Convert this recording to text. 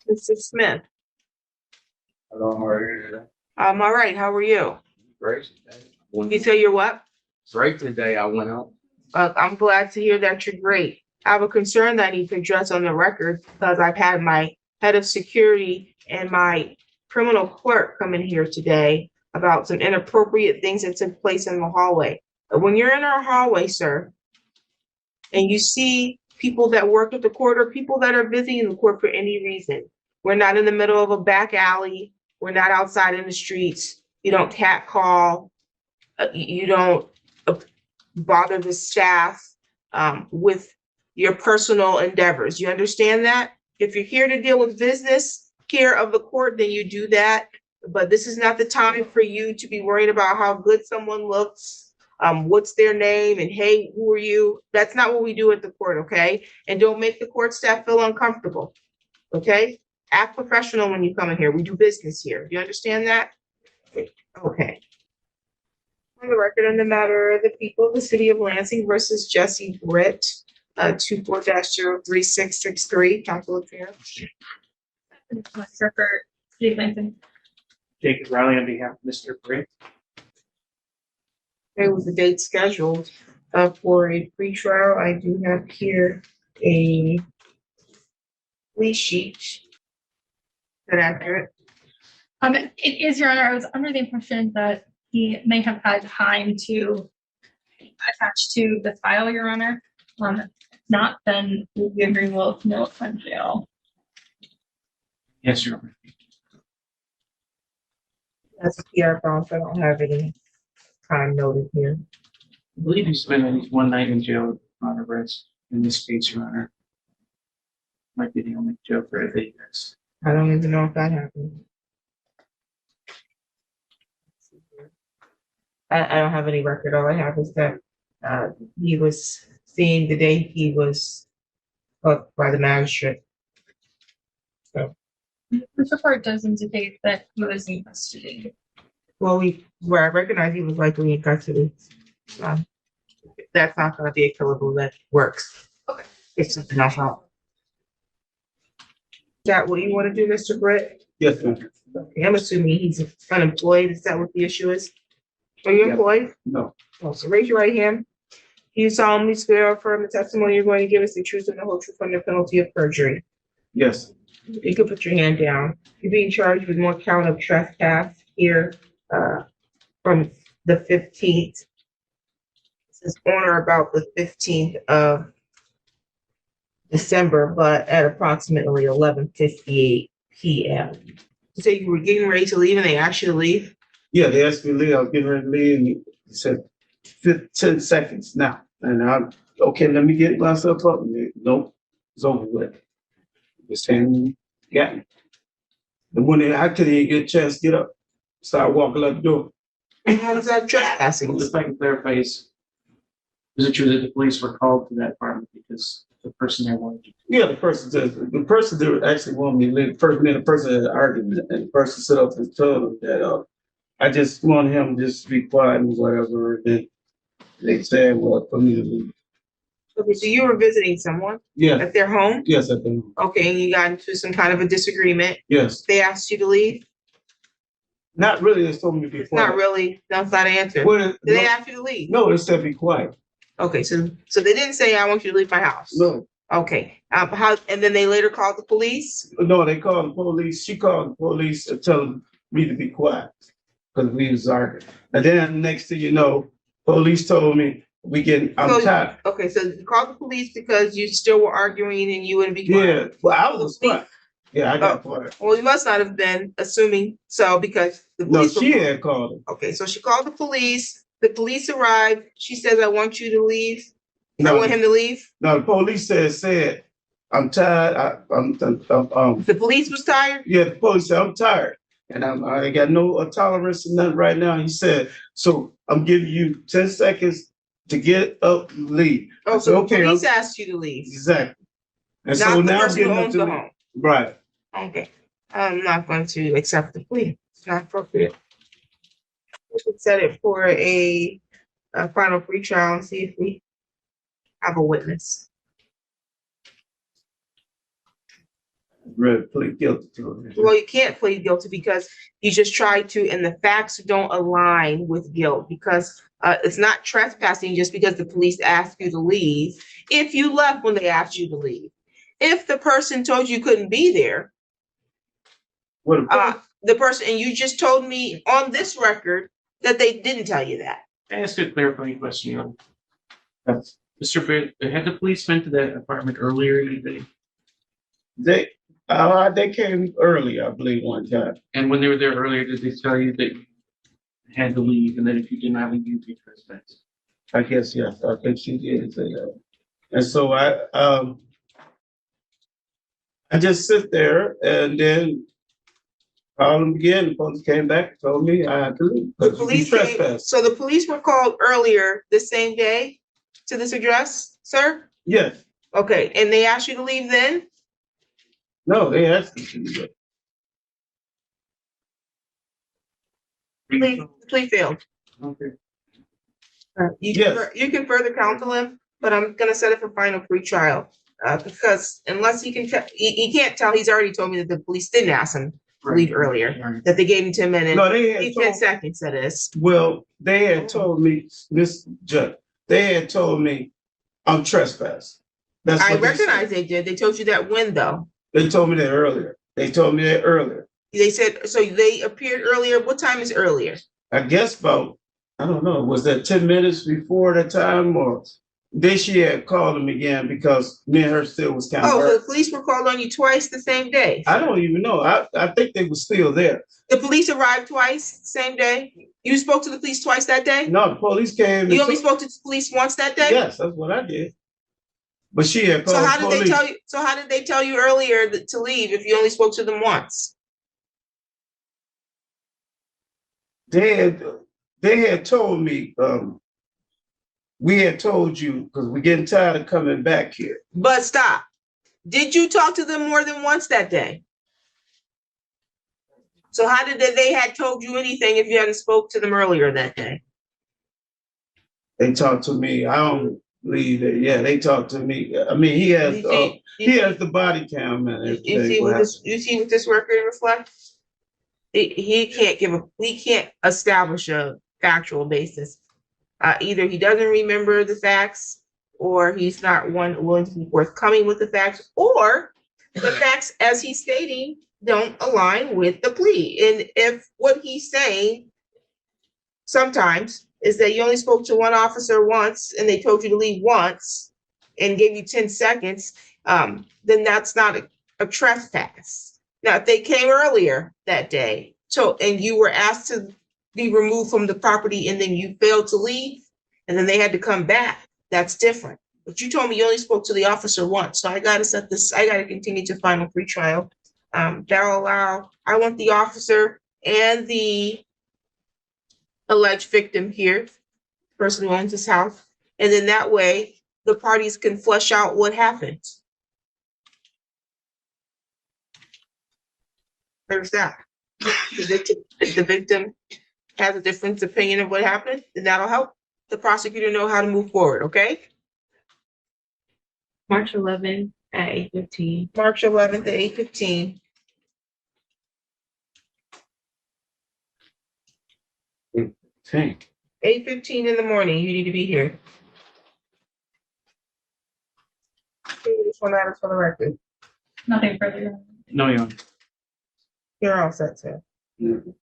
Mr. Smith. Hello, how are you today? I'm all right. How are you? Great today. You say you're what? Great today. I went out. I'm glad to hear that you're great. I have a concern that I need to address on the record because I've had my head of security and my criminal clerk come in here today about some inappropriate things that took place in the hallway. When you're in our hallway, sir, and you see people that work at the court or people that are visiting the court for any reason, we're not in the middle of a back alley. We're not outside in the streets. You don't catcall. You don't bother the staff with your personal endeavors. You understand that? If you're here to deal with business here of the court, then you do that. But this is not the time for you to be worried about how good someone looks, what's their name, and hey, who are you? That's not what we do at the court, okay? And don't make the court staff feel uncomfortable, okay? Act professional when you come in here. We do business here. Do you understand that? Okay. On the record on the matter of the people of the city of Lansing versus Jesse Britt, 24-03663, council affair. Surfer, City of Lansing. Jacob Riley on behalf of Mr. Britt. There was a date scheduled for a pretrial. I do have here a plea sheet. Is that accurate? It is, Your Honor. I was under the impression that he may have had time to attach to the file, Your Honor. If not, then we agree will no time jail. Yes, Your Honor. That's a PR phone, so I don't have any time noted here. I believe he spent at least one night in jail on arrest in this case, Your Honor. Might be the only jail for a day. I don't even know if that happened. I don't have any record. All I have is that he was seen the day he was hooked by the magistrate. The report does indicate that he was in custody. Well, where I recognize he was likely in custody. That's not going to be a killable that works. Okay. It's something else. Is that what you want to do, Mr. Britt? Yes, ma'am. Okay, I'm assuming he's unemployed. Is that what the issue is? Are you Yeah. employed? No. Oh, so raise your right hand. You solemnly swear or affirm the testimony you're going to give us the truth and the whole truth under penalty of perjury. Yes. You can put your hand down. You're being charged with one count of trespass here from the 15th. This is on or about the 15th of December, but at approximately 11:58 p.m. You say you were getting ready to leave and they asked you to leave? Yeah, they asked me to leave. I was getting ready to leave, and he said 10 seconds now. And I'm okay. Let me get myself up. And nope, it's over with. Just saying, got me. And when I couldn't even get a chance to get up, started walking out the door. And how is that trespassing? Just like to clarify, is it true that the police were called to that apartment because the person there wanted you? Yeah, the person that actually wanted me to leave. The person had an argument, and the person stood up and told him that I just wanted him to just be quiet and whatever. And they said, well, for me to leave. Okay, so you were visiting someone Yeah. at their home? Yes, I think. Okay, and you got into some kind of a disagreement. Yes. They asked you to leave? Not really. They told me to be It's quiet. not really. That's not an answer. Well, Did they ask you to leave? no, they said be quiet. Okay, so they didn't say I want you to leave my house. No. Okay. How? And then they later called the police. No, they called the police. She called the police and told me to be quiet because we was arguing. And then next thing you know, police told me I'm tired. Okay, so you called the police because you still were arguing and you wouldn't be quiet. Yeah, well, I was quiet. Yeah, I got quiet. Well, you must not have been assuming so because the No, police. she had called him. Okay, so she called the police. The police arrived. She says, "I want you to leave." I No, want him to leave. no, the police said, I'm tired. The police was tired. Yeah, the police said, I'm tired. And I ain't got no tolerance or nothing right now. He said, so I'm giving you 10 seconds to get up and leave. Oh, said, so the police asked you to leave. Exactly. And Not so the now I'm person who getting up owns to the leave. home. Right. Okay, I'm not going to accept the plea. It's not appropriate. We should set it for a final pretrial and see if we have a witness. ready to plead guilty to it. Well, you can't plead guilty because you just tried to, and the facts don't align with guilt because it's not trespassing just because the police asked you to leave. If you left when they asked you to leave, if the person told you couldn't be there, What a- the person, and you just told me on this record that they didn't tell you that. I asked a clarifying question, Your Honor. Mr. Britt, had the police been to that apartment earlier in the day? they came early, I believe, one time. And when they were there earlier, did they tell you that you had to leave, and then if you did not leave, you'd be trespassed? I guess, yes, I think she did say that. And so I just sit there and then called them again. The police came back and told me I had to leave. The because you police came, trespassed. so the police were called earlier the same day to this address, sir? Yes, Okay, and they asked you to leave then? no, they asked me to leave. Plea failed. Okay. You can further counsel him, but I'm gonna set it for final pretrial. Because unless he can't tell, he's already told me that the police didn't ask him to leave earlier, Right. that they gave him 10 minutes. No, they had 10 told, seconds, that is. well, they had told me, Miss Judge, they had told me I'm trespassing. That's I what they recognize said. they did. They told you that when though? They told me that earlier. They told me that earlier. They said, so they appeared earlier. What time is earlier? I guess about, I don't know, was that 10 minutes before that time or then she had called him again because me and her still was kind of Oh, so hurt. the police were called on you twice the same day? I don't even know. I think they were still there. The police arrived twice the same day? You spoke to the police twice that day? No, the police came. and You only took- spoke to the police once that day? Yes, that's what I did. But she had So called how did they police. tell you, so how did they tell you earlier to leave if you only spoke to them once? They had told me, we had told you, because we're getting tired of coming back here. But stop. Did you talk to them more than once that day? So how did they had told you anything if you hadn't spoke to them earlier that day? They talked to me. I don't believe that. Yeah, they talked to me. I mean, he has the body cam and everything. You see what this record reflects? He can't establish a factual basis. Either he doesn't remember the facts, or he's not willing to be forthcoming with the facts, or the facts, as he's stating, don't align with the plea. And if what he's saying sometimes is that you only spoke to one officer once and they told you to leave once and gave you 10 seconds, then that's not a trespass. Now, if they came earlier that day, and you were asked to be removed from the property and then you failed to leave, and then they had to come back, that's different. But you told me you only spoke to the officer once, so I gotta continue to final pretrial. That'll allow, I want the officer and the alleged victim here, person who owns this house, and then that way the parties can flesh out what happened. There's that. If the victim has a different opinion of what happened, then that'll help the prosecutor know how to move forward, okay? March 11th at 8:15. March 11th at 8:15. Tank. 8:15 in the morning, you need to be here. This one matters for the record. Nothing further. No, Your Honor. You're all set, sir. Mhm.